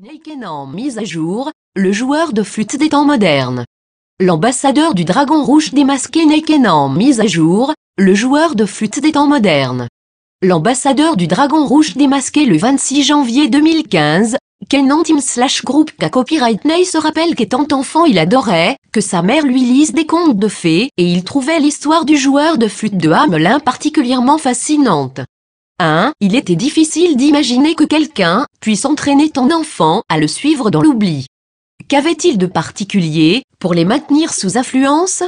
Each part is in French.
Neikenan mise à jour, le joueur de flûte des temps modernes. L'ambassadeur du Dragon Rouge démasqué Neikenan mise à jour, le joueur de flûte des temps modernes. L'ambassadeur du Dragon Rouge démasqué le 26 janvier 2015, Kenan Team / Group K Copyright Ney se rappelle qu'étant enfant il adorait que sa mère lui lise des contes de fées et il trouvait l'histoire du joueur de flûte de Hamelin particulièrement fascinante. Il était difficile d'imaginer que quelqu'un puisse entraîner ton enfant à le suivre dans l'oubli. Qu'avait-il de particulier pour les maintenir sous influence?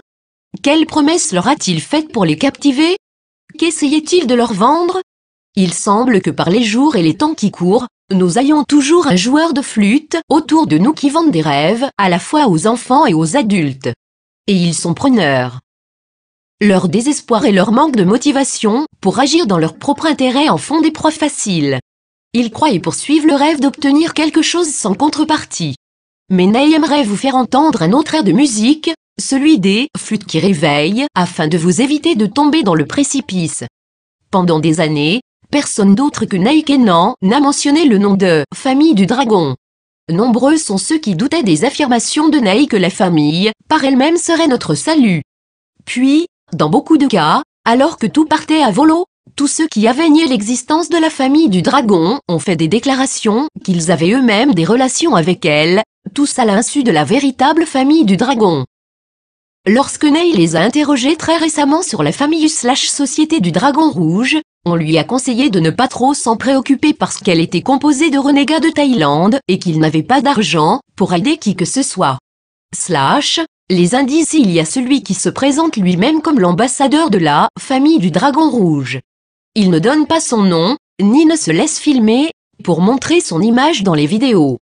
Quelles promesses leur a-t-il faites pour les captiver? Qu'essayait-il de leur vendre? Il semble que par les jours et les temps qui courent, nous ayons toujours un joueur de flûte autour de nous qui vende des rêves à la fois aux enfants et aux adultes. Et ils sont preneurs. Leur désespoir et leur manque de motivation pour agir dans leur propre intérêt en font des proies faciles. Ils croient et poursuivent le rêve d'obtenir quelque chose sans contrepartie. Mais Ney aimerait vous faire entendre un autre air de musique, celui des flûtes qui réveillent, afin de vous éviter de tomber dans le précipice. Pendant des années, personne d'autre que Neikenan n'a mentionné le nom de « famille du dragon ». Nombreux sont ceux qui doutaient des affirmations de Ney que la famille, par elle-même, serait notre salut. Puis, dans beaucoup de cas, alors que tout partait à volo, tous ceux qui avaient nié l'existence de la famille du dragon ont fait des déclarations qu'ils avaient eux-mêmes des relations avec elle, tous à l'insu de la véritable famille du dragon. Lorsque Ney les a interrogés très récemment sur la famille / société du Dragon Rouge, on lui a conseillé de ne pas trop s'en préoccuper parce qu'elle était composée de renégats de Thaïlande et qu'ils n'avaient pas d'argent pour aider qui que ce soit. Les indices, il y a celui qui se présente lui-même comme l'ambassadeur de la famille du Dragon Rouge. Il ne donne pas son nom, ni ne se laisse filmer, pour montrer son image dans les vidéos.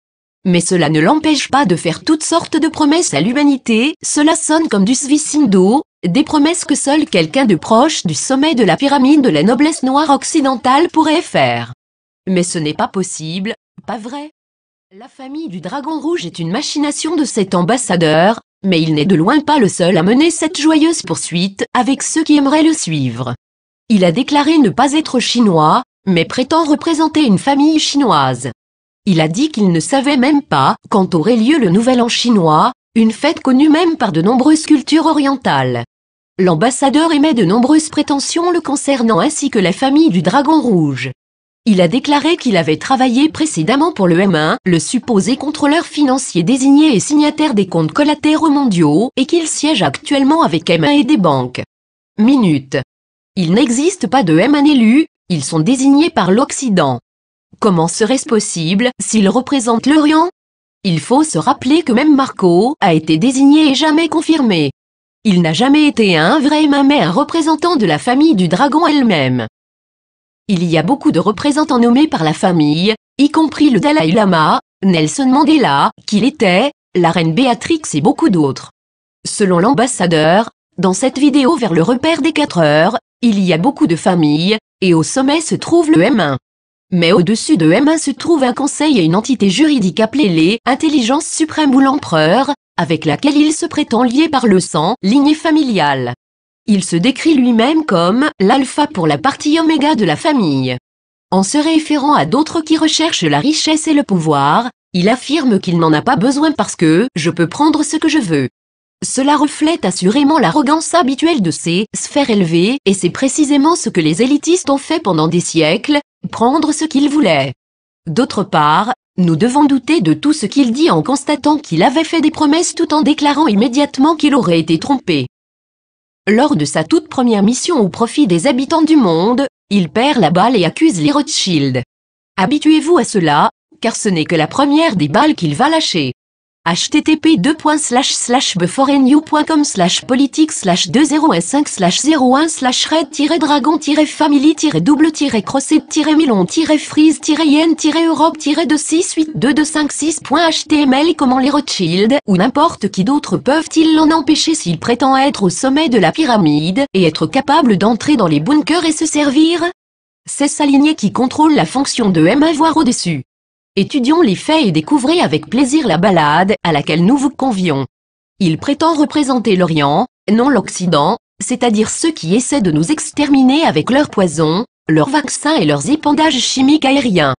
Mais cela ne l'empêche pas de faire toutes sortes de promesses à l'humanité, cela sonne comme du Svicindo, des promesses que seul quelqu'un de proche du sommet de la pyramide de la noblesse noire occidentale pourrait faire. Mais ce n'est pas possible, pas vrai? La famille du Dragon Rouge est une machination de cet ambassadeur, mais il n'est de loin pas le seul à mener cette joyeuse poursuite avec ceux qui aimeraient le suivre. Il a déclaré ne pas être chinois, mais prétend représenter une famille chinoise. Il a dit qu'il ne savait même pas quand aurait lieu le Nouvel An chinois, une fête connue même par de nombreuses cultures orientales. L'ambassadeur émet de nombreuses prétentions le concernant ainsi que la famille du Dragon Rouge. Il a déclaré qu'il avait travaillé précédemment pour le M1, le supposé contrôleur financier désigné et signataire des comptes collatéraux mondiaux, et qu'il siège actuellement avec M1 et des banques. Il n'existe pas de M1 élu, ils sont désignés par l'Occident. Comment serait-ce possible s'ils représentent l'Orient? Il faut se rappeler que même Marco a été désigné et jamais confirmé. Il n'a jamais été un vrai M1 mais un représentant de la famille du dragon elle-même. Il y a beaucoup de représentants nommés par la famille, y compris le Dalai Lama, Nelson Mandela, qu'il était, la reine Béatrix et beaucoup d'autres. Selon l'ambassadeur, dans cette vidéo vers le repère des 4 heures, il y a beaucoup de familles, et au sommet se trouve le M1. Mais au-dessus de M1 se trouve un conseil et une entité juridique appelée les Intelligence Suprême ou l'Empereur, avec laquelle il se prétend lié par le sang, lignée familiale. Il se décrit lui-même comme l'alpha pour la partie oméga de la famille. En se référant à d'autres qui recherchent la richesse et le pouvoir, il affirme qu'il n'en a pas besoin parce que « je peux prendre ce que je veux ». Cela reflète assurément l'arrogance habituelle de ces sphères élevées et c'est précisément ce que les élitistes ont fait pendant des siècles, prendre ce qu'ils voulaient. D'autre part, nous devons douter de tout ce qu'il dit en constatant qu'il avait fait des promesses tout en déclarant immédiatement qu'il aurait été trompé. Lors de sa toute première mission au profit des habitants du monde, il perd la balle et accuse les Rothschild. Habituez-vous à cela, car ce n'est que la première des balles qu'il va lâcher. http://red-01//politique/2001/red-dragon-family-double-crossed-milon-freeze-2268226.html Comment les Rothschild ou n'importe qui d'autre peuvent-ils l'en empêcher s'il prétend être au sommet de la pyramide et être capable d'entrer dans les bunkers et se servir? C'est sa lignée qui contrôle la fonction de M1 voire au-dessus. Étudions les faits et découvrez avec plaisir la balade à laquelle nous vous convions. Il prétend représenter l'Orient, non l'Occident, c'est-à-dire ceux qui essaient de nous exterminer avec leurs poisons, leurs vaccins et leurs épandages chimiques aériens.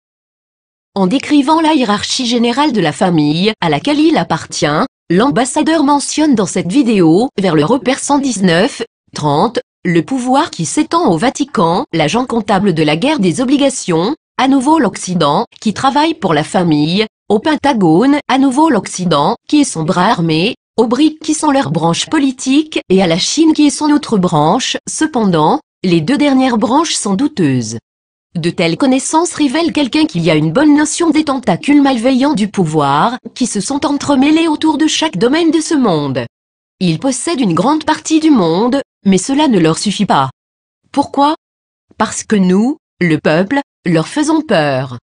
En décrivant la hiérarchie générale de la famille à laquelle il appartient, l'ambassadeur mentionne dans cette vidéo, vers le repère 119-30, le pouvoir qui s'étend au Vatican, l'agent comptable de la guerre des obligations, à nouveau l'Occident, qui travaille pour la famille, au Pentagone, à nouveau l'Occident, qui est son bras armé, aux BRICS qui sont leurs branches politiques, et à la Chine qui est son autre branche. Cependant, les deux dernières branches sont douteuses. De telles connaissances révèlent quelqu'un qu'il y a une bonne notion des tentacules malveillants du pouvoir, qui se sont entremêlés autour de chaque domaine de ce monde. Ils possèdent une grande partie du monde, mais cela ne leur suffit pas. Pourquoi? Parce que nous, le peuple, leur faisons peur.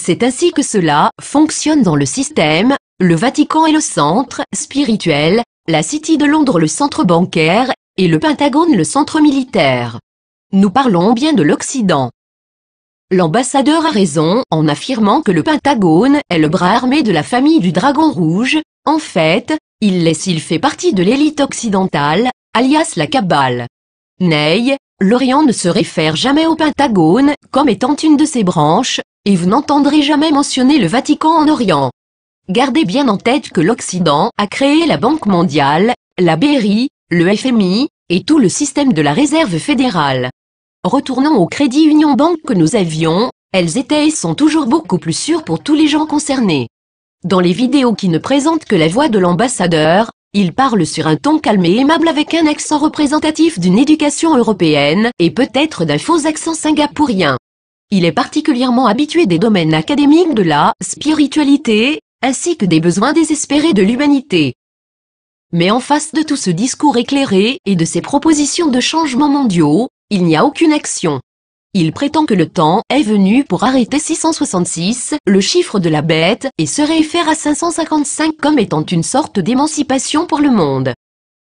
C'est ainsi que cela fonctionne dans le système, le Vatican est le centre spirituel, la City de Londres le centre bancaire, et le Pentagone le centre militaire. Nous parlons bien de l'Occident. L'ambassadeur a raison en affirmant que le Pentagone est le bras armé de la famille du Dragon Rouge. En fait, il fait partie de l'élite occidentale, alias la Kabbale. Nay, l'Orient ne se réfère jamais au Pentagone comme étant une de ses branches, et vous n'entendrez jamais mentionner le Vatican en Orient. Gardez bien en tête que l'Occident a créé la Banque mondiale, la BRI, le FMI, et tout le système de la Réserve fédérale. Retournons au Crédit Union Bank que nous avions, elles étaient et sont toujours beaucoup plus sûres pour tous les gens concernés. Dans les vidéos qui ne présentent que la voix de l'ambassadeur, il parle sur un ton calme et aimable avec un accent représentatif d'une éducation européenne et peut-être d'un faux accent singapourien. Il est particulièrement habitué des domaines académiques de la spiritualité, ainsi que des besoins désespérés de l'humanité. Mais en face de tout ce discours éclairé et de ces propositions de changements mondiaux, il n'y a aucune action. Il prétend que le temps est venu pour arrêter 666, le chiffre de la bête, et se réfère à 555 comme étant une sorte d'émancipation pour le monde.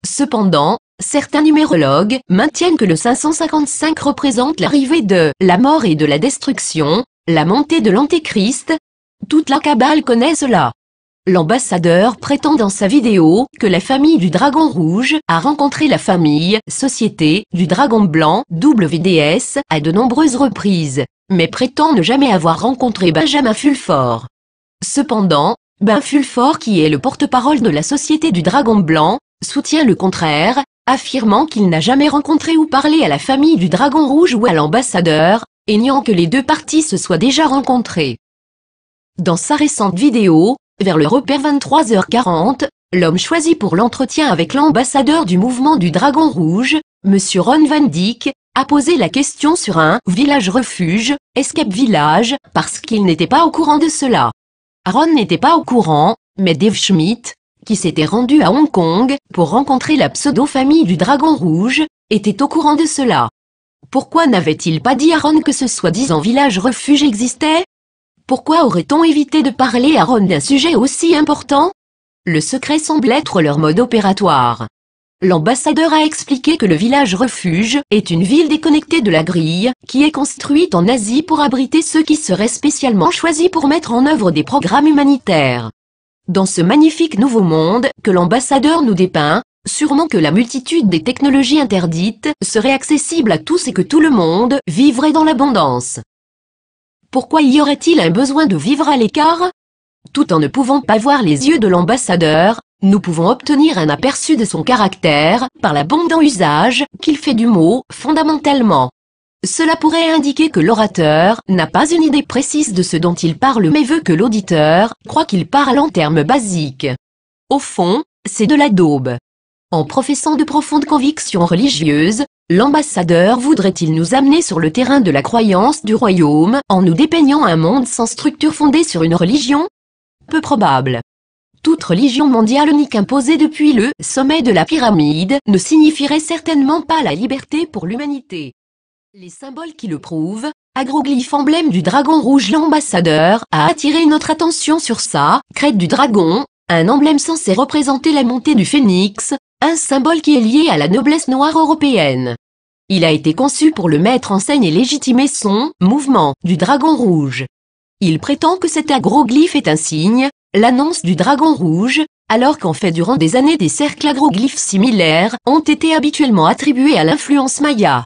Cependant, certains numérologues maintiennent que le 555 représente l'arrivée de la mort et de la destruction, la montée de l'Antéchrist. Toute la Kabbale connaît cela. L'ambassadeur prétend dans sa vidéo que la famille du Dragon Rouge a rencontré la famille, société, du Dragon Blanc, WDS, à de nombreuses reprises, mais prétend ne jamais avoir rencontré Benjamin Fulford. Cependant, Ben Fulford, qui est le porte-parole de la Société du Dragon Blanc, soutient le contraire, affirmant qu'il n'a jamais rencontré ou parlé à la famille du Dragon Rouge ou à l'ambassadeur, et niant que les deux parties se soient déjà rencontrées. Dans sa récente vidéo, vers le repère 23h40, l'homme choisi pour l'entretien avec l'ambassadeur du mouvement du Dragon Rouge, M. Ron Van Dyck, a posé la question sur un « village refuge », Escape Village, parce qu'il n'était pas au courant de cela. Ron n'était pas au courant, mais Dave Schmidt, qui s'était rendu à Hong Kong pour rencontrer la pseudo-famille du Dragon Rouge, était au courant de cela. Pourquoi n'avait-il pas dit à Ron que ce soi-disant village refuge existait? Pourquoi aurait-on évité de parler à Ron d'un sujet aussi important? Le secret semble être leur mode opératoire. L'ambassadeur a expliqué que le village refuge est une ville déconnectée de la grille, qui est construite en Asie pour abriter ceux qui seraient spécialement choisis pour mettre en œuvre des programmes humanitaires. Dans ce magnifique nouveau monde que l'ambassadeur nous dépeint, sûrement que la multitude des technologies interdites serait accessible à tous et que tout le monde vivrait dans l'abondance. Pourquoi y aurait-il un besoin de vivre à l'écart? Tout en ne pouvant pas voir les yeux de l'ambassadeur, nous pouvons obtenir un aperçu de son caractère par l'abondant usage qu'il fait du mot « fondamentalement ». Cela pourrait indiquer que l'orateur n'a pas une idée précise de ce dont il parle mais veut que l'auditeur croit qu'il parle en termes basiques. Au fond, c'est de la daube. En professant de profondes convictions religieuses, l'ambassadeur voudrait-il nous amener sur le terrain de la croyance du royaume en nous dépeignant un monde sans structure fondée sur une religion? Peu probable. Toute religion mondiale unique imposée depuis le sommet de la pyramide ne signifierait certainement pas la liberté pour l'humanité. Les symboles qui le prouvent, agroglyphe emblème du Dragon Rouge. L'ambassadeur a attiré notre attention sur sa crête du dragon, un emblème censé représenter la montée du phénix, un symbole qui est lié à la noblesse noire européenne. Il a été conçu pour le mettre en scène et légitimer son mouvement du Dragon Rouge. Il prétend que cet agroglyphe est un signe, l'annonce du Dragon Rouge, alors qu'en fait durant des années des cercles agroglyphes similaires ont été habituellement attribués à l'influence maya.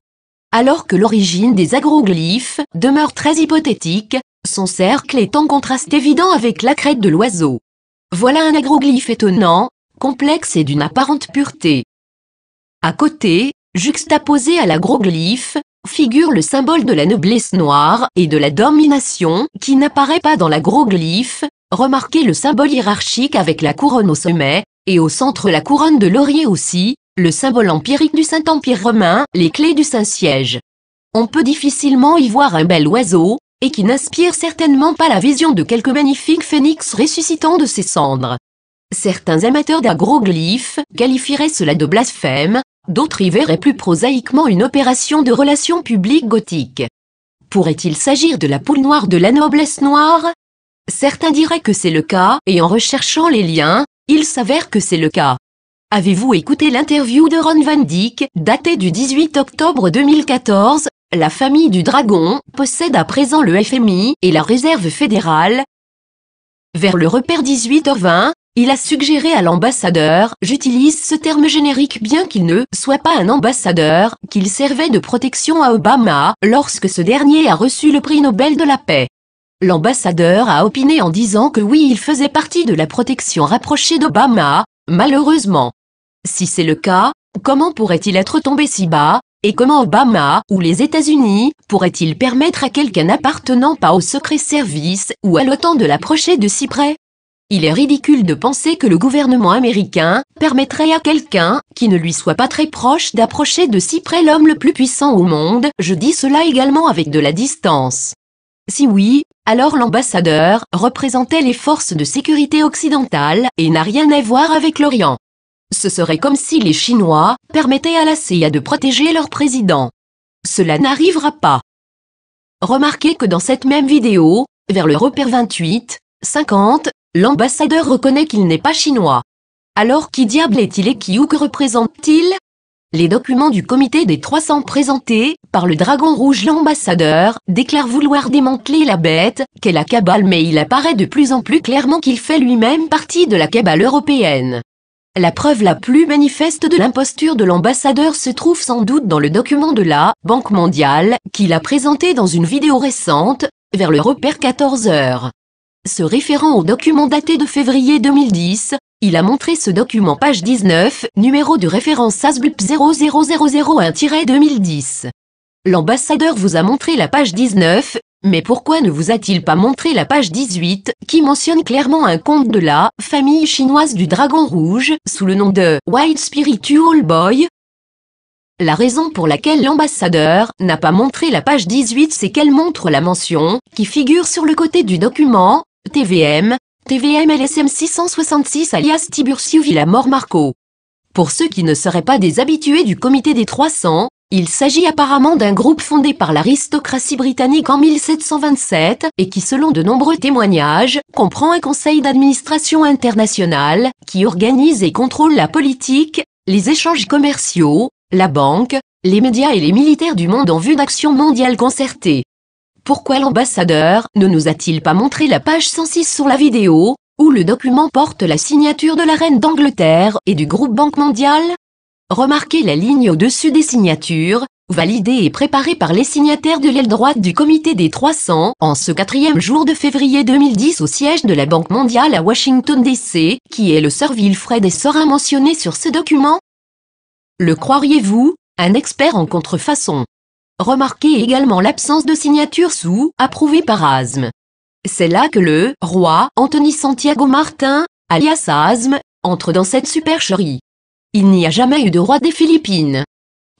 Alors que l'origine des agroglyphes demeure très hypothétique, Son cercle est en contraste évident avec la crête de l'oiseau. Voilà un agroglyphe étonnant, complexe et d'une apparente pureté. À côté, juxtaposé à l'agroglyphe, figure le symbole de la noblesse noire et de la domination qui n'apparaît pas dans l'agroglyphe. Remarquez le symbole hiérarchique avec la couronne au sommet, et au centre la couronne de laurier aussi, le symbole empirique du Saint-Empire romain, les clés du Saint-Siège. On peut difficilement y voir un bel oiseau, et qui n'inspire certainement pas la vision de quelque magnifique phénix ressuscitant de ses cendres. Certains amateurs d'agroglyphes qualifieraient cela de blasphème, d'autres y verraient plus prosaïquement une opération de relations publiques gothique. Pourrait-il s'agir de la poule noire de la noblesse noire? Certains diraient que c'est le cas, et en recherchant les liens, il s'avère que c'est le cas. Avez-vous écouté l'interview de Ron Van Dyck, datée du 18 octobre 2014? La famille du dragon possède à présent le FMI et la réserve fédérale. Vers le repère 18h20, il a suggéré à l'ambassadeur, j'utilise ce terme générique bien qu'il ne soit pas un ambassadeur, qu'il servait de protection à Obama lorsque ce dernier a reçu le prix Nobel de la paix. L'ambassadeur a opiné en disant que oui, il faisait partie de la protection rapprochée d'Obama, malheureusement. Si c'est le cas, comment pourrait-il être tombé si bas, et comment Obama ou les États-Unis pourraient-ils permettre à quelqu'un n'appartenant pas au secret service ou à l'OTAN de l'approcher de si près? Il est ridicule de penser que le gouvernement américain permettrait à quelqu'un qui ne lui soit pas très proche d'approcher de si près l'homme le plus puissant au monde. Je dis cela également avec de la distance. Si oui, alors l'ambassadeur représentait les forces de sécurité occidentales et n'a rien à voir avec l'Orient. Ce serait comme si les Chinois permettaient à la CIA de protéger leur président. Cela n'arrivera pas. Remarquez que dans cette même vidéo, vers le repère 28-50, l'ambassadeur reconnaît qu'il n'est pas chinois. Alors qui diable est-il et qui ou que représente-t-il? Les documents du comité des 300 présentés par le Dragon Rouge, l'ambassadeur déclare vouloir démanteler la bête qu'est la cabale, mais il apparaît de plus en plus clairement qu'il fait lui-même partie de la cabale européenne. La preuve la plus manifeste de l'imposture de l'ambassadeur se trouve sans doute dans le document de la Banque mondiale qu'il a présenté dans une vidéo récente, vers le repère 14h. Se référant au document daté de février 2010, il a montré ce document page 19, numéro de référence ASBLP 00001-2010. L'ambassadeur vous a montré la page 19, mais pourquoi ne vous a-t-il pas montré la page 18, qui mentionne clairement un conte de la famille chinoise du Dragon Rouge, sous le nom de White Spiritual Boy? La raison pour laquelle l'ambassadeur n'a pas montré la page 18, c'est qu'elle montre la mention, qui figure sur le côté du document, TVM LSM 666 alias Tiburcio Villamor Marco. Pour ceux qui ne seraient pas des habitués du comité des 300, il s'agit apparemment d'un groupe fondé par l'aristocratie britannique en 1727 et qui, selon de nombreux témoignages, comprend un conseil d'administration international qui organise et contrôle la politique, les échanges commerciaux, la banque, les médias et les militaires du monde en vue d'actions mondiales concertées. Pourquoi l'ambassadeur ne nous a-t-il pas montré la page 106 sur la vidéo, où le document porte la signature de la reine d'Angleterre et du groupe Banque mondiale? Remarquez la ligne au-dessus des signatures, validée et préparée par les signataires de l'aile droite du comité des 300 en ce 4e jour de février 2010 au siège de la Banque mondiale à Washington DC, qui est le Sir Wilfred et Sorin mentionné sur ce document? Le croiriez-vous, un expert en contrefaçon? Remarquez également l'absence de signature sous « Approuvé par ASM ». C'est là que le « roi » Anthony Santiago Martin, alias ASM, entre dans cette supercherie. Il n'y a jamais eu de roi des Philippines.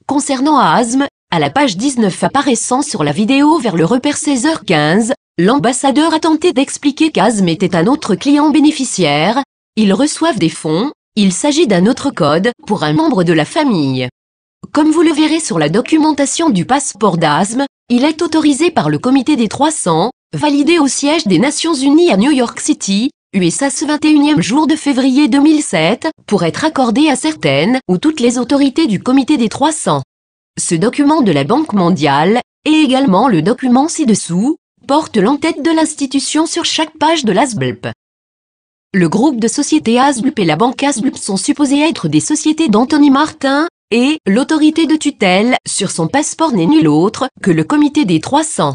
Concernant ASM, à la page 19 apparaissant sur la vidéo vers le repère 16h15, l'ambassadeur a tenté d'expliquer qu'ASM était un autre client bénéficiaire. Ils reçoivent des fonds, il s'agit d'un autre code pour un membre de la famille. Comme vous le verrez sur la documentation du passeport d'ASM, il est autorisé par le comité des 300, validé au siège des Nations Unies à New York City, USA ce 21e jour de février 2007, pour être accordé à certaines ou toutes les autorités du comité des 300. Ce document de la Banque mondiale, et également le document ci-dessous, porte l'entête de l'institution sur chaque page de l'ASBLP. Le groupe de sociétés ASBLP et la banque ASBLP sont supposés être des sociétés d'Anthony Martin, et l'autorité de tutelle sur son passeport n'est nulle autre que le comité des 300.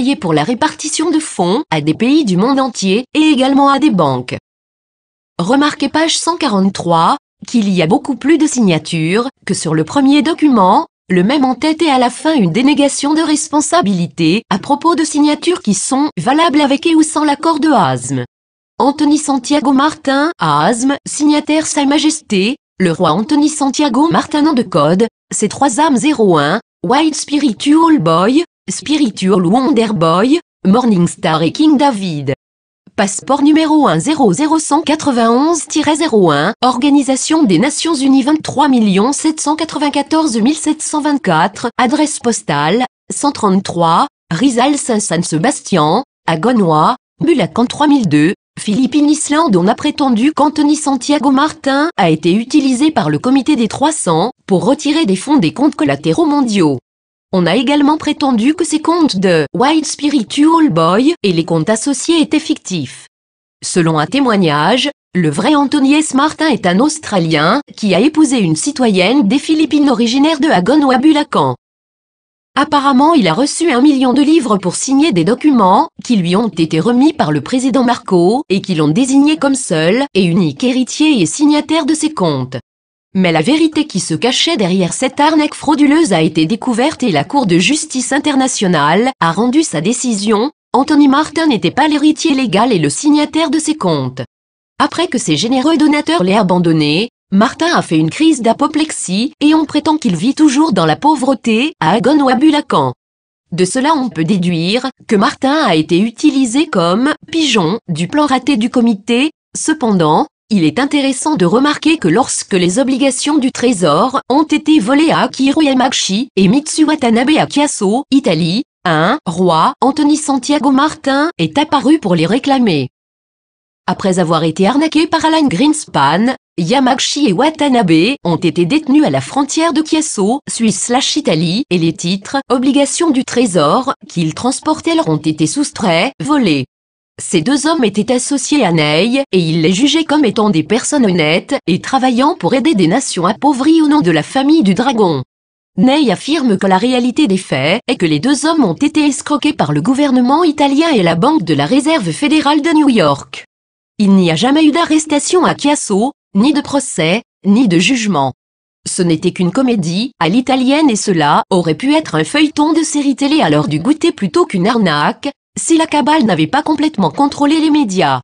envoyés pour la répartition de fonds à des pays du monde entier et également à des banques. Remarquez page 143, qu'il y a beaucoup plus de signatures que sur le premier document, le même en tête et à la fin une dénégation de responsabilité à propos de signatures qui sont valables avec et ou sans l'accord de Asme. Anthony Santiago Martin, Asme, signataire Sa Majesté, le roi Anthony Santiago Martin. Nom de code, C3AM01, White Spiritual Boy, Spiritual Wonder Boy, Morningstar et King David. Passeport numéro 100191-01, Organisation des Nations Unies 23 794 724, adresse postale, 133, Rizal Saint-Sébastien, à Gonois, Bulacan 3002, Philippines Islande. On a prétendu qu'Anthony Santiago Martin a été utilisé par le comité des 300 pour retirer des fonds des comptes collatéraux mondiaux. On a également prétendu que ces comptes de White Spiritual Boy et les comptes associés étaient fictifs. Selon un témoignage, le vrai Anthony S. Martin est un Australien qui a épousé une citoyenne des Philippines originaire de Agonoa Bulacan. Apparemment, il a reçu 1 million de livres pour signer des documents qui lui ont été remis par le président Marcos et qui l'ont désigné comme seul et unique héritier et signataire de ces comptes. Mais la vérité qui se cachait derrière cette arnaque frauduleuse a été découverte et la Cour de justice internationale a rendu sa décision. Anthony Martin n'était pas l'héritier légal et le signataire de ces comptes. Après que ses généreux donateurs l'aient abandonné, Martin a fait une crise d'apoplexie et on prétend qu'il vit toujours dans la pauvreté à Agonoa Bulacan. De cela on peut déduire que Martin a été utilisé comme pigeon du plan raté du comité. Cependant, il est intéressant de remarquer que lorsque les obligations du Trésor ont été volées à Akihiro Yamaguchi et Mitsu Watanabe à Chiasso, Italie, un roi, Anthony Santiago Martin, est apparu pour les réclamer. Après avoir été arnaqués par Alan Greenspan, Yamaguchi et Watanabe ont été détenus à la frontière de Chiasso, Suisse/Italie, et les titres, obligations du Trésor, qu'ils transportaient leur ont été soustraits, volés. Ces deux hommes étaient associés à Ney, et il les jugeait comme étant des personnes honnêtes et travaillant pour aider des nations appauvries au nom de la famille du dragon. Ney affirme que la réalité des faits est que les deux hommes ont été escroqués par le gouvernement italien et la Banque de la Réserve fédérale de New York. Il n'y a jamais eu d'arrestation à Chiasso, ni de procès, ni de jugement. Ce n'était qu'une comédie à l'italienne et cela aurait pu être un feuilleton de série télé à l'heure du goûter plutôt qu'une arnaque, si la cabale n'avait pas complètement contrôlé les médias.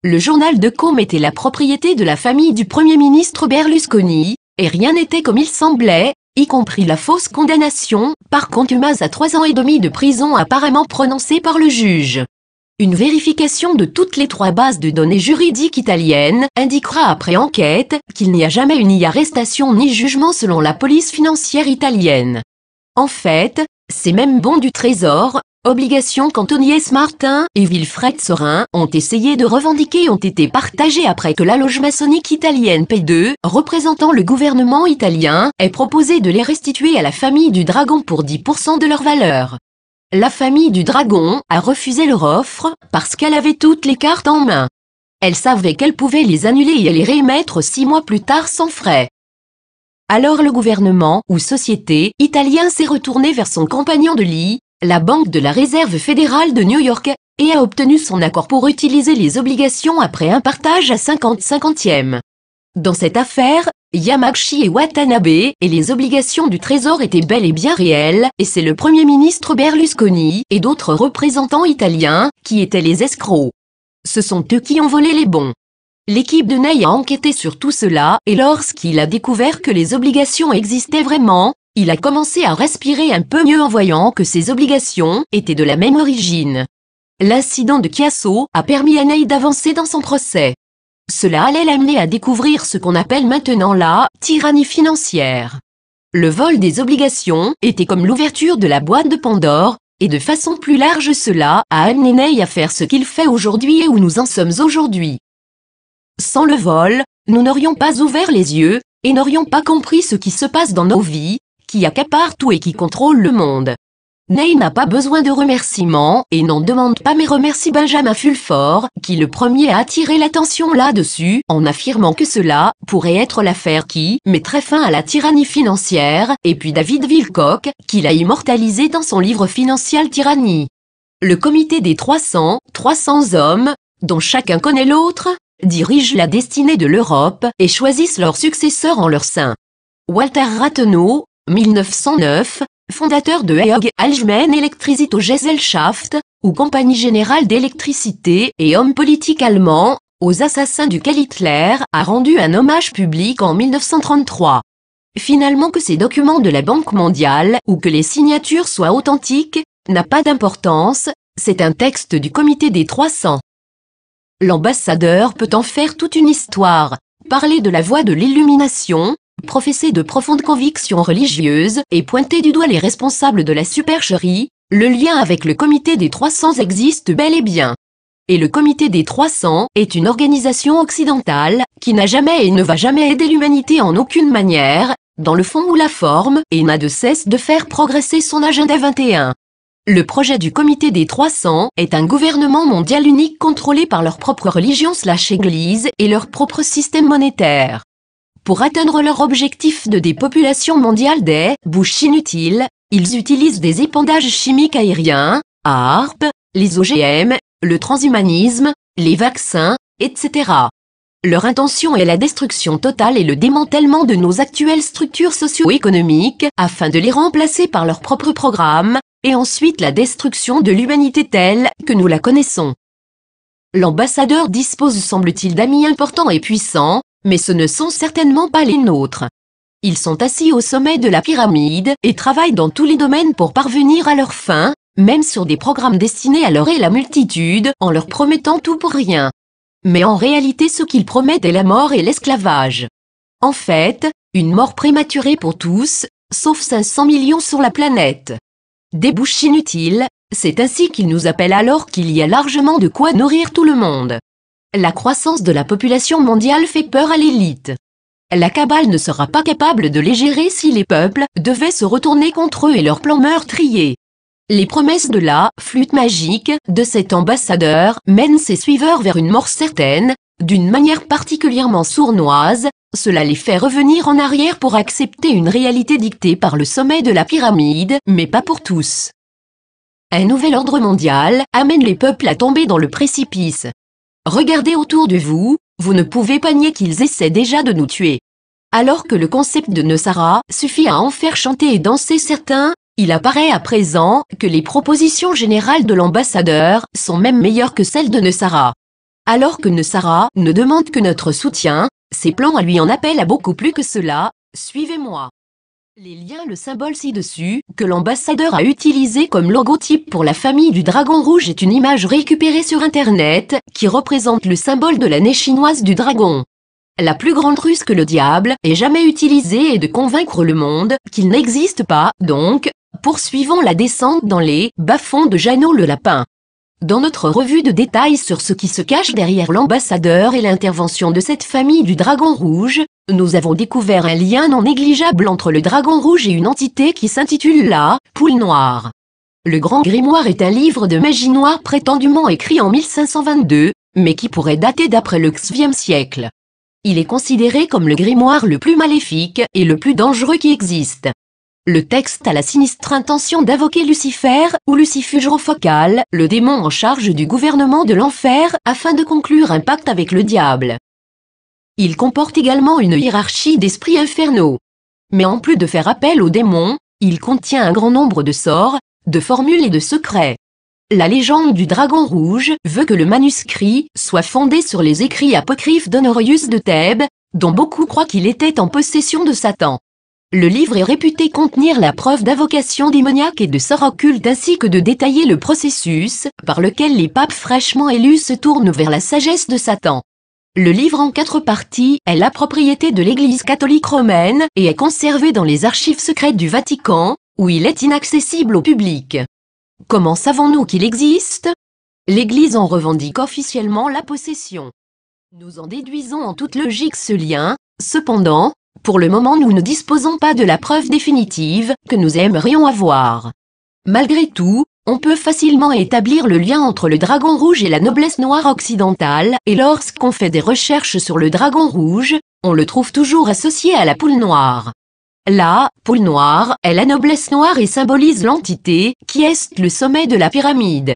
Le journal de Com était la propriété de la famille du Premier ministre Berlusconi, et rien n'était comme il semblait, y compris la fausse condamnation par contumace à 3 ans et demi de prison apparemment prononcée par le juge. Une vérification de toutes les 3 bases de données juridiques italiennes indiquera après enquête qu'il n'y a jamais eu ni arrestation ni jugement selon la police financière italienne. En fait, ces mêmes bons du Trésor, obligations qu'Antonies Martin et Wilfred Sorin ont essayé de revendiquer ont été partagés après que la loge maçonnique italienne P2, représentant le gouvernement italien, ait proposé de les restituer à la famille du Dragon pour 10% de leur valeur. La famille du Dragon a refusé leur offre parce qu'elle avait toutes les cartes en main. Elle savait qu'elle pouvait les annuler et les réémettre 6 mois plus tard sans frais. Alors le gouvernement ou société italien s'est retourné vers son compagnon de lit, la Banque de la Réserve fédérale de New York, et a obtenu son accord pour utiliser les obligations après un partage à 50-50e. Dans cette affaire, Yamauchi et Watanabe et les obligations du Trésor étaient bel et bien réelles, et c'est le Premier ministre Berlusconi et d'autres représentants italiens qui étaient les escrocs. Ce sont eux qui ont volé les bons. L'équipe de Ney a enquêté sur tout cela, et lorsqu'il a découvert que les obligations existaient vraiment, il a commencé à respirer un peu mieux en voyant que ces obligations étaient de la même origine. L'incident de Chiasso a permis à Ney d'avancer dans son procès. Cela allait l'amener à découvrir ce qu'on appelle maintenant la tyrannie financière. Le vol des obligations était comme l'ouverture de la boîte de Pandore, et de façon plus large cela a amené Ney à faire ce qu'il fait aujourd'hui et où nous en sommes aujourd'hui. Sans le vol, nous n'aurions pas ouvert les yeux, et n'aurions pas compris ce qui se passe dans nos vies, qui accapare tout et qui contrôle le monde. Ney n'a pas besoin de remerciements et n'en demande pas mais remercie Benjamin Fulford, qui le premier a attiré l'attention là-dessus, en affirmant que cela pourrait être l'affaire qui mettrait fin à la tyrannie financière, et puis David Wilcock, qui l'a immortalisé dans son livre Financial Tyranny. Le comité des 300 hommes, dont chacun connaît l'autre, dirige la destinée de l'Europe et choisissent leurs successeurs en leur sein. Walter Rathenau, 1909, fondateur de EOG Allgemeine Elektrizitätsgesellschaft, ou Compagnie Générale d'Électricité, et homme politique allemand, aux assassins duquel Hitler a rendu un hommage public en 1933. Finalement que ces documents de la Banque mondiale, ou que les signatures soient authentiques, n'a pas d'importance, c'est un texte du comité des 300. L'ambassadeur peut en faire toute une histoire, parler de la voie de l'illumination, professer de profondes convictions religieuses et pointer du doigt les responsables de la supercherie. Le lien avec le comité des 300 existe bel et bien. Et le comité des 300 est une organisation occidentale qui n'a jamais et ne va jamais aider l'humanité en aucune manière, dans le fond ou la forme, et n'a de cesse de faire progresser son agenda 21. Le projet du comité des 300 est un gouvernement mondial unique contrôlé par leur propre religion/église et leur propre système monétaire. Pour atteindre leur objectif de dépopulation mondiale des bouches inutiles, ils utilisent des épandages chimiques aériens, ARP, les OGM, le transhumanisme, les vaccins, etc. Leur intention est la destruction totale et le démantèlement de nos actuelles structures socio-économiques afin de les remplacer par leur propre programme, et ensuite la destruction de l'humanité telle que nous la connaissons. L'ambassadeur dispose semble-t-il d'amis importants et puissants, mais ce ne sont certainement pas les nôtres. Ils sont assis au sommet de la pyramide et travaillent dans tous les domaines pour parvenir à leur fin, même sur des programmes destinés à leurrer la multitude en leur promettant tout pour rien. Mais en réalité ce qu'ils promettent est la mort et l'esclavage. En fait, une mort prématurée pour tous, sauf 500 millions sur la planète. Des bouches inutiles, c'est ainsi qu'ils nous appellent alors qu'il y a largement de quoi nourrir tout le monde. La croissance de la population mondiale fait peur à l'élite. La cabale ne sera pas capable de les gérer si les peuples devaient se retourner contre eux et leurs plans meurtriers. Les promesses de la flûte magique de cet ambassadeur mènent ses suiveurs vers une mort certaine, d'une manière particulièrement sournoise. Cela les fait revenir en arrière pour accepter une réalité dictée par le sommet de la pyramide, mais pas pour tous. Un nouvel ordre mondial amène les peuples à tomber dans le précipice. Regardez autour de vous, vous ne pouvez pas nier qu'ils essaient déjà de nous tuer. Alors que le concept de Nosara suffit à en faire chanter et danser certains, il apparaît à présent que les propositions générales de l'ambassadeur sont même meilleures que celles de Nosara. Alors que Nosara ne demande que notre soutien, ses plans à lui en appellent à beaucoup plus que cela. Suivez-moi. Les liens, le symbole ci-dessus, que l'ambassadeur a utilisé comme logotype pour la famille du dragon rouge est une image récupérée sur Internet, qui représente le symbole de l'année chinoise du dragon. La plus grande ruse que le diable ait jamais utilisée est de convaincre le monde qu'il n'existe pas, donc, poursuivons la descente dans les bas-fonds de Jeannot le lapin. Dans notre revue de détails sur ce qui se cache derrière l'ambassadeur et l'intervention de cette famille du dragon rouge, nous avons découvert un lien non négligeable entre le dragon rouge et une entité qui s'intitule la Poule Noire. Le Grand Grimoire est un livre de magie noire prétendument écrit en 1522, mais qui pourrait dater d'après le XIe siècle. Il est considéré comme le grimoire le plus maléfique et le plus dangereux qui existe. Le texte a la sinistre intention d'invoquer Lucifer, ou Lucifugre focal, le démon en charge du gouvernement de l'enfer, afin de conclure un pacte avec le diable. Il comporte également une hiérarchie d'esprits infernaux. Mais en plus de faire appel aux démons, il contient un grand nombre de sorts, de formules et de secrets. La légende du dragon rouge veut que le manuscrit soit fondé sur les écrits apocryphes d'Honorius de Thèbes, dont beaucoup croient qu'il était en possession de Satan. Le livre est réputé contenir la preuve d'invocation démoniaque et de sorts occultes ainsi que de détailler le processus par lequel les papes fraîchement élus se tournent vers la sagesse de Satan. Le livre en 4 parties est la propriété de l'Église catholique romaine et est conservé dans les archives secrètes du Vatican, où il est inaccessible au public. Comment savons-nous qu'il existe? L'Église en revendique officiellement la possession. Nous en déduisons en toute logique ce lien, cependant, pour le moment nous ne disposons pas de la preuve définitive que nous aimerions avoir. Malgré tout, on peut facilement établir le lien entre le dragon rouge et la noblesse noire occidentale, et lorsqu'on fait des recherches sur le dragon rouge, on le trouve toujours associé à la poule noire. La poule noire est la noblesse noire et symbolise l'entité qui est le sommet de la pyramide.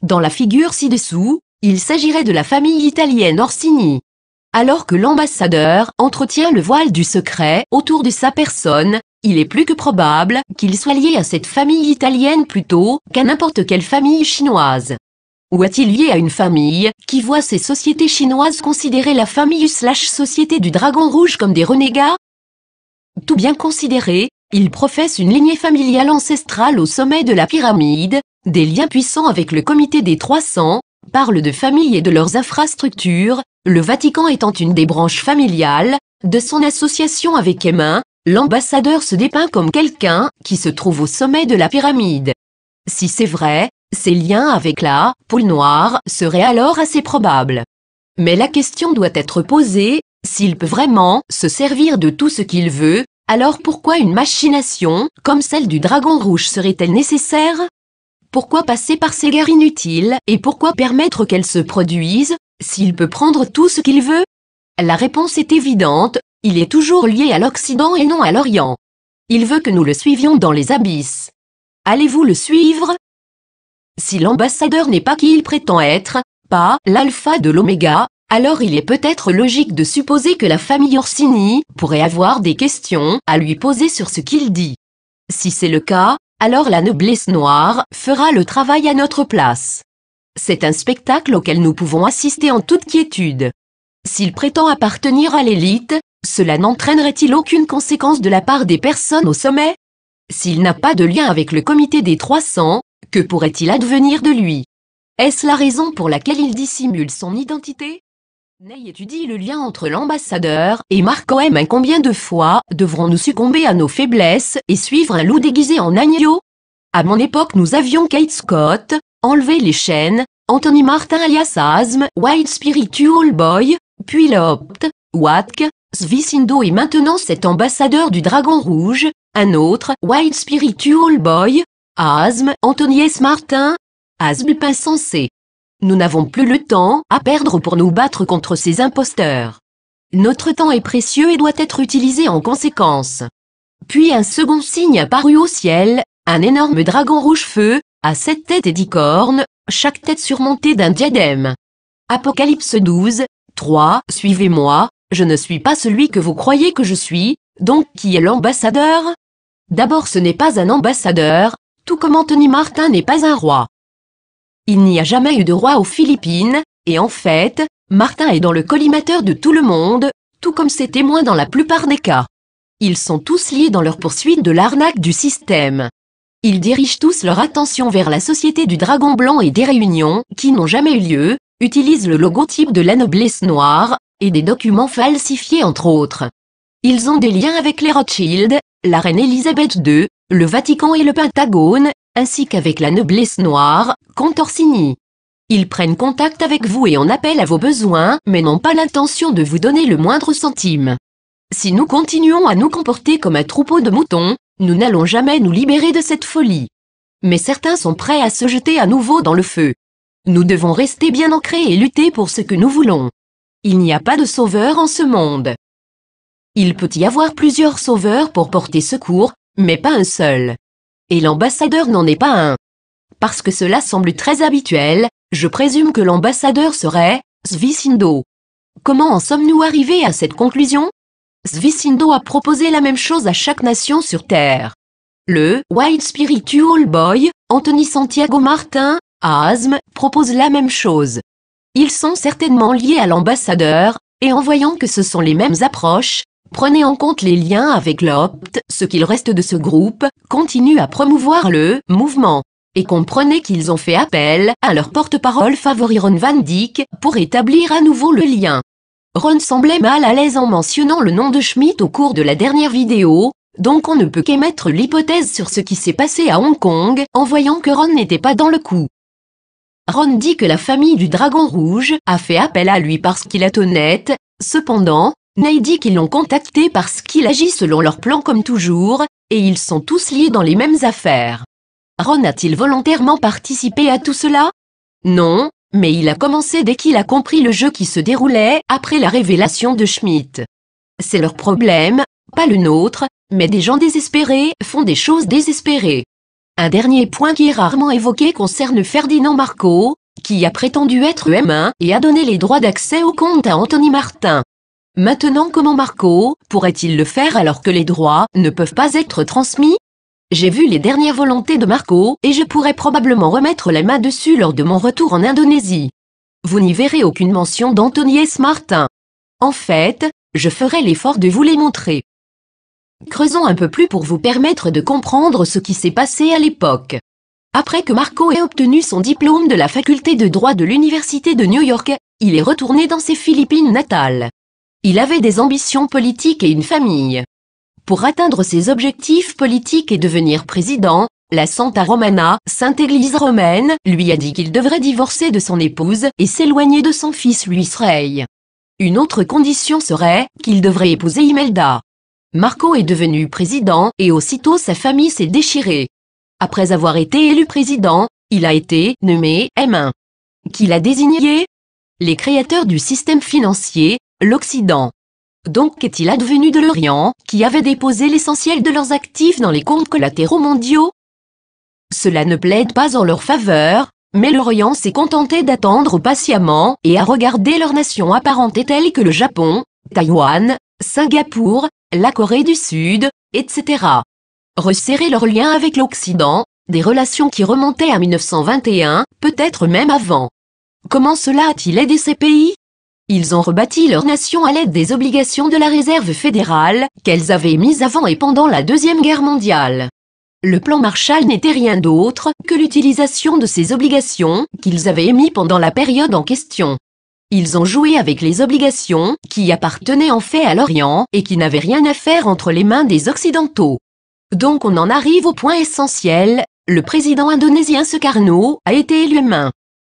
Dans la figure ci-dessous, il s'agirait de la famille italienne Orsini. Alors que l'ambassadeur entretient le voile du secret autour de sa personne, il est plus que probable qu'il soit lié à cette famille italienne plutôt qu'à n'importe quelle famille chinoise. Ou est-il lié à une famille qui voit ces sociétés chinoises considérer la famille/société du dragon rouge comme des renégats? Tout bien considéré, il professe une lignée familiale ancestrale au sommet de la pyramide, des liens puissants avec le comité des 300, parle de famille et de leurs infrastructures, le Vatican étant une des branches familiales de son association avec Emma, l'ambassadeur se dépeint comme quelqu'un qui se trouve au sommet de la pyramide. Si c'est vrai, ses liens avec la poule noire seraient alors assez probables. Mais la question doit être posée, s'il peut vraiment se servir de tout ce qu'il veut, alors pourquoi une machination comme celle du dragon rouge serait-elle nécessaire? Pourquoi passer par ces guerres inutiles et pourquoi permettre qu'elles se produisent, s'il peut prendre tout ce qu'il veut? La réponse est évidente, il est toujours lié à l'Occident et non à l'Orient. Il veut que nous le suivions dans les abysses. Allez-vous le suivre? Si l'ambassadeur n'est pas qui il prétend être, pas l'alpha de l'oméga, alors il est peut-être logique de supposer que la famille Orsini pourrait avoir des questions à lui poser sur ce qu'il dit. Si c'est le cas, alors la noblesse noire fera le travail à notre place. C'est un spectacle auquel nous pouvons assister en toute quiétude. S'il prétend appartenir à l'élite, cela n'entraînerait-il aucune conséquence de la part des personnes au sommet? S'il n'a pas de lien avec le comité des 300, que pourrait-il advenir de lui? Est-ce la raison pour laquelle il dissimule son identité? Ney étudie le lien entre l'ambassadeur et Marco M. Combien de fois devrons-nous succomber à nos faiblesses et suivre un loup déguisé en agneau? À mon époque nous avions Kate Scott, enlevé les chaînes, Anthony Martin alias Asm, White Spiritual Boy, puis Lopt, Watk, Svicindo et maintenant cet ambassadeur du dragon rouge, un autre, White Spiritual Boy, Asm, Anthony S. Martin, Asm insensé. Nous n'avons plus le temps à perdre pour nous battre contre ces imposteurs. Notre temps est précieux et doit être utilisé en conséquence. Puis un second signe apparut au ciel, un énorme dragon rouge-feu, à 7 têtes et 10 cornes, chaque tête surmontée d'un diadème. Apocalypse 12, 3, suivez-moi, je ne suis pas celui que vous croyez que je suis, donc qui est l'ambassadeur? D'abord ce n'est pas un ambassadeur, tout comme Anthony Martin n'est pas un roi. Il n'y a jamais eu de roi aux Philippines, et en fait, Martin est dans le collimateur de tout le monde, tout comme ses témoins dans la plupart des cas. Ils sont tous liés dans leur poursuite de l'arnaque du système. Ils dirigent tous leur attention vers la société du Dragon Blanc et des réunions, qui n'ont jamais eu lieu, utilisent le logotype de la noblesse noire, et des documents falsifiés entre autres. Ils ont des liens avec les Rothschild, la reine Elisabeth II, le Vatican et le Pentagone, ainsi qu'avec la noblesse noire, comte Orsini. Ils prennent contact avec vous et en appellent à vos besoins, mais n'ont pas l'intention de vous donner le moindre centime. Si nous continuons à nous comporter comme un troupeau de moutons, nous n'allons jamais nous libérer de cette folie. Mais certains sont prêts à se jeter à nouveau dans le feu. Nous devons rester bien ancrés et lutter pour ce que nous voulons. Il n'y a pas de sauveur en ce monde. Il peut y avoir plusieurs sauveurs pour porter secours, mais pas un seul. Et l'ambassadeur n'en est pas un. Parce que cela semble très habituel, je présume que l'ambassadeur serait Svisindo. Comment en sommes-nous arrivés à cette conclusion? Svisindo a proposé la même chose à chaque nation sur Terre. Le White Spiritual Boy, Anthony Santiago Martin, à Asme, propose la même chose. Ils sont certainement liés à l'ambassadeur, et en voyant que ce sont les mêmes approches, prenez en compte les liens avec l'Opt, ce qu'il reste de ce groupe, continue à promouvoir le mouvement. Et comprenez qu'ils ont fait appel à leur porte-parole favori Ron Van Dyck pour établir à nouveau le lien. Ron semblait mal à l'aise en mentionnant le nom de Schmidt au cours de la dernière vidéo, donc on ne peut qu'émettre l'hypothèse sur ce qui s'est passé à Hong Kong en voyant que Ron n'était pas dans le coup. Ron dit que la famille du Dragon Rouge a fait appel à lui parce qu'il est honnête, cependant, Ney dit qu'ils l'ont contacté parce qu'il agit selon leur plan comme toujours, et ils sont tous liés dans les mêmes affaires. Ron a-t-il volontairement participé à tout cela? Non, mais il a commencé dès qu'il a compris le jeu qui se déroulait après la révélation de Schmidt. C'est leur problème, pas le nôtre, mais des gens désespérés font des choses désespérées. Un dernier point qui est rarement évoqué concerne Ferdinand Marco, qui a prétendu être M1 et a donné les droits d'accès au compte à Anthony Martin. Maintenant comment Marco pourrait-il le faire alors que les droits ne peuvent pas être transmis? J'ai vu les dernières volontés de Marco et je pourrais probablement remettre la main dessus lors de mon retour en Indonésie. Vous n'y verrez aucune mention d'Anthony S. Martin. En fait, je ferai l'effort de vous les montrer. Creusons un peu plus pour vous permettre de comprendre ce qui s'est passé à l'époque. Après que Marco ait obtenu son diplôme de la faculté de droit de l'université de New York, il est retourné dans ses Philippines natales. Il avait des ambitions politiques et une famille. Pour atteindre ses objectifs politiques et devenir président, la Santa Romana, Sainte Église romaine, lui a dit qu'il devrait divorcer de son épouse et s'éloigner de son fils Luis Rey. Une autre condition serait qu'il devrait épouser Imelda. Marco est devenu président et aussitôt sa famille s'est déchirée. Après avoir été élu président, il a été nommé M1. Qui l'a désigné? Les créateurs du système financier, l'Occident. Donc qu'est-il advenu de l'Orient, qui avait déposé l'essentiel de leurs actifs dans les comptes collatéraux mondiaux? Cela ne plaide pas en leur faveur, mais l'Orient s'est contenté d'attendre patiemment et à regarder leurs nations apparentées telles que le Japon, Taïwan, Singapour, la Corée du Sud, etc. Resserrer leurs liens avec l'Occident, des relations qui remontaient à 1921, peut-être même avant. Comment cela a-t-il aidé ces pays? Ils ont rebâti leur nation à l'aide des obligations de la Réserve fédérale, qu'elles avaient émises avant et pendant la Deuxième Guerre mondiale. Le plan Marshall n'était rien d'autre que l'utilisation de ces obligations qu'ils avaient émises pendant la période en question. Ils ont joué avec les obligations qui appartenaient en fait à l'Orient et qui n'avaient rien à faire entre les mains des Occidentaux. Donc on en arrive au point essentiel, le président indonésien Sukarno a été élu M1.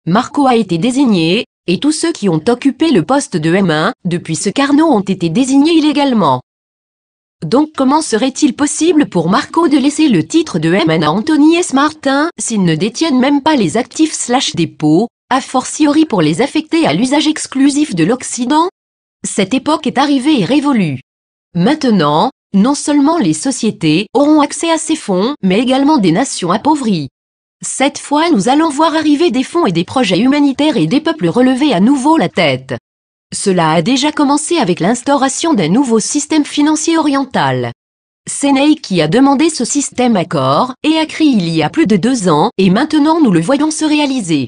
Marco a été désigné, et tous ceux qui ont occupé le poste de M1 depuis Sukarno ont été désignés illégalement. Donc comment serait-il possible pour Marco de laisser le titre de M1 à Anthony S. Martin s'ils ne détiennent même pas les actifs/dépôts, a fortiori pour les affecter à l'usage exclusif de l'Occident? Cette époque est arrivée et révolue. Maintenant, non seulement les sociétés auront accès à ces fonds, mais également des nations appauvries. Cette fois nous allons voir arriver des fonds et des projets humanitaires et des peuples relever à nouveau la tête. Cela a déjà commencé avec l'instauration d'un nouveau système financier oriental. C'est Ney qui a demandé ce système accord et a crié il y a plus de 2 ans et maintenant nous le voyons se réaliser.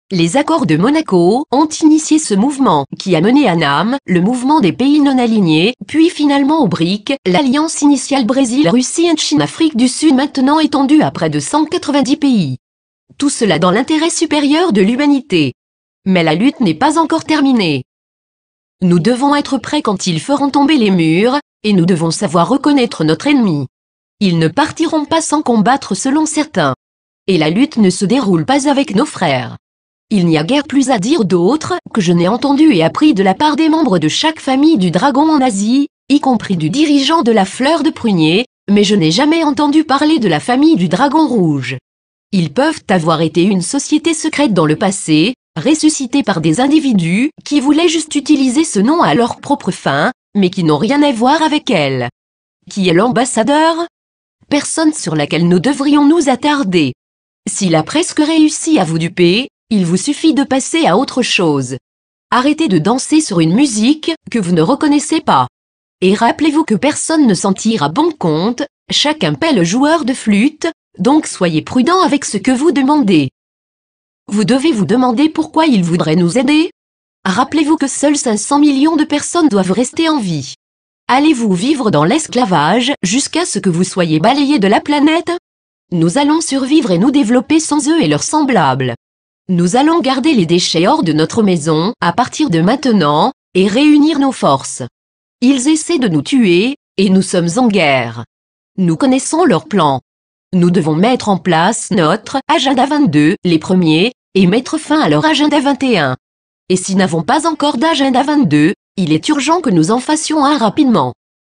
Les accords de Monaco ont initié ce mouvement, qui a mené à NAM, le mouvement des pays non alignés, puis finalement au BRIC, l'alliance initiale Brésil, Russie et Chine, Afrique du Sud maintenant étendue à près de 190 pays. Tout cela dans l'intérêt supérieur de l'humanité. Mais la lutte n'est pas encore terminée. Nous devons être prêts quand ils feront tomber les murs, et nous devons savoir reconnaître notre ennemi. Ils ne partiront pas sans combattre selon certains. Et la lutte ne se déroule pas avec nos frères. Il n'y a guère plus à dire d'autre que je n'ai entendu et appris de la part des membres de chaque famille du dragon en Asie, y compris du dirigeant de la fleur de prunier, mais je n'ai jamais entendu parler de la famille du dragon rouge. Ils peuvent avoir été une société secrète dans le passé, ressuscitée par des individus qui voulaient juste utiliser ce nom à leur propre fin, mais qui n'ont rien à voir avec elle. Qui est l'ambassadeur? Personne sur laquelle nous devrions nous attarder. S'il a presque réussi à vous duper, il vous suffit de passer à autre chose. Arrêtez de danser sur une musique que vous ne reconnaissez pas. Et rappelez-vous que personne ne s'en tire à bon compte, chacun paie le joueur de flûte, donc soyez prudent avec ce que vous demandez. Vous devez vous demander pourquoi il voudrait nous aider. Rappelez-vous que seuls 500 millions de personnes doivent rester en vie. Allez-vous vivre dans l'esclavage jusqu'à ce que vous soyez balayés de la planète? Nous allons survivre et nous développer sans eux et leurs semblables. Nous allons garder les déchets hors de notre maison à partir de maintenant, et réunir nos forces. Ils essaient de nous tuer, et nous sommes en guerre. Nous connaissons leurs plans. Nous devons mettre en place notre agenda 22, les premiers, et mettre fin à leur agenda 21. Et si nous n'avons pas encore d'agenda 22, il est urgent que nous en fassions un rapidement.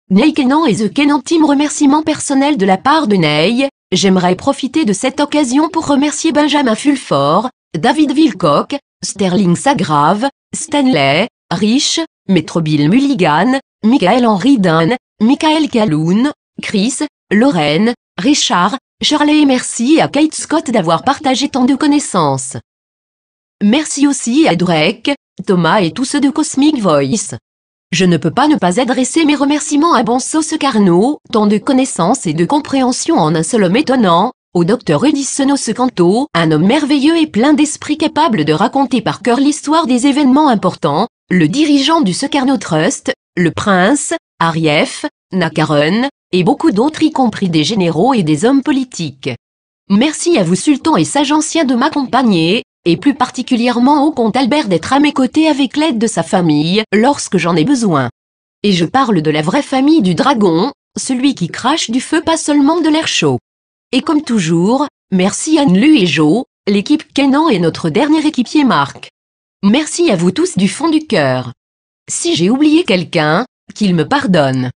Ney Kenan et The Kenan Team. Remerciements personnels de la part de Ney. J'aimerais profiter de cette occasion pour remercier Benjamin Fulford, David Wilcock, Sterling Sagrave, Stanley, Rich, Metro Bill Mulligan, Michael Henry Dunn, Michael Calhoun, Chris, Lorraine, Richard, Shirley et merci à Kate Scott d'avoir partagé tant de connaissances. Merci aussi à Drake, Thomas et tous ceux de Cosmic Voice. Je ne peux pas ne pas adresser mes remerciements à Bonsos Carnot, tant de connaissances et de compréhension en un seul homme étonnant, au Dr Edison Secanto, un homme merveilleux et plein d'esprit capable de raconter par cœur l'histoire des événements importants, le dirigeant du Secarno Trust, le prince, Arief, Nakaron, et beaucoup d'autres y compris des généraux et des hommes politiques. Merci à vous sultans et sages anciens de m'accompagner, et plus particulièrement au comte Albert d'être à mes côtés avec l'aide de sa famille lorsque j'en ai besoin. Et je parle de la vraie famille du dragon, celui qui crache du feu pas seulement de l'air chaud. Et comme toujours, merci à Nlu et Jo, l'équipe Kenan et notre dernier équipier Marc. Merci à vous tous du fond du cœur. Si j'ai oublié quelqu'un, qu'il me pardonne.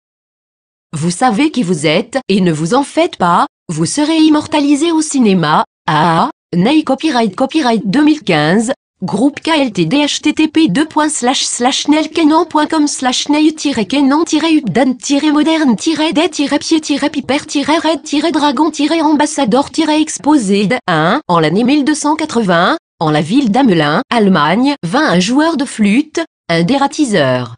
Vous savez qui vous êtes et ne vous en faites pas, vous serez immortalisé au cinéma. Ney Copyright 2015, groupe KLTD http://nel-kenan.com/ney-kenan-piper-red-pied-dragon-ambassador-exposé 1 en l'année 1280, en la ville d'Hamelin, Allemagne, vint un joueur de flûte, un dératiseur.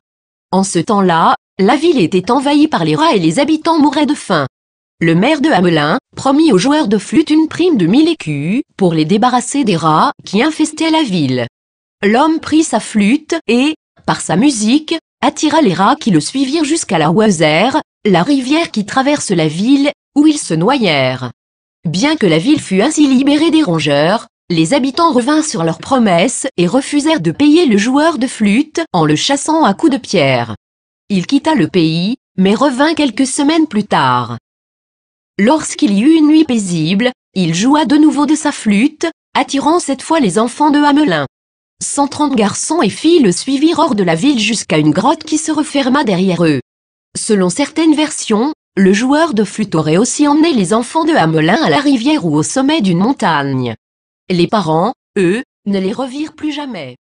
En ce temps-là, la ville était envahie par les rats et les habitants mouraient de faim. Le maire de Hamelin promit aux joueurs de flûte une prime de 1000 écus pour les débarrasser des rats qui infestaient la ville. L'homme prit sa flûte et, par sa musique, attira les rats qui le suivirent jusqu'à la Weser, la rivière qui traverse la ville, où ils se noyèrent. Bien que la ville fût ainsi libérée des rongeurs, les habitants revinrent sur leurs promesses et refusèrent de payer le joueur de flûte en le chassant à coups de pierre. Il quitta le pays, mais revint quelques semaines plus tard. Lorsqu'il y eut une nuit paisible, il joua de nouveau de sa flûte, attirant cette fois les enfants de Hamelin. 130 garçons et filles le suivirent hors de la ville jusqu'à une grotte qui se referma derrière eux. Selon certaines versions, le joueur de flûte aurait aussi emmené les enfants de Hamelin à la rivière ou au sommet d'une montagne. Les parents, eux, ne les revirent plus jamais.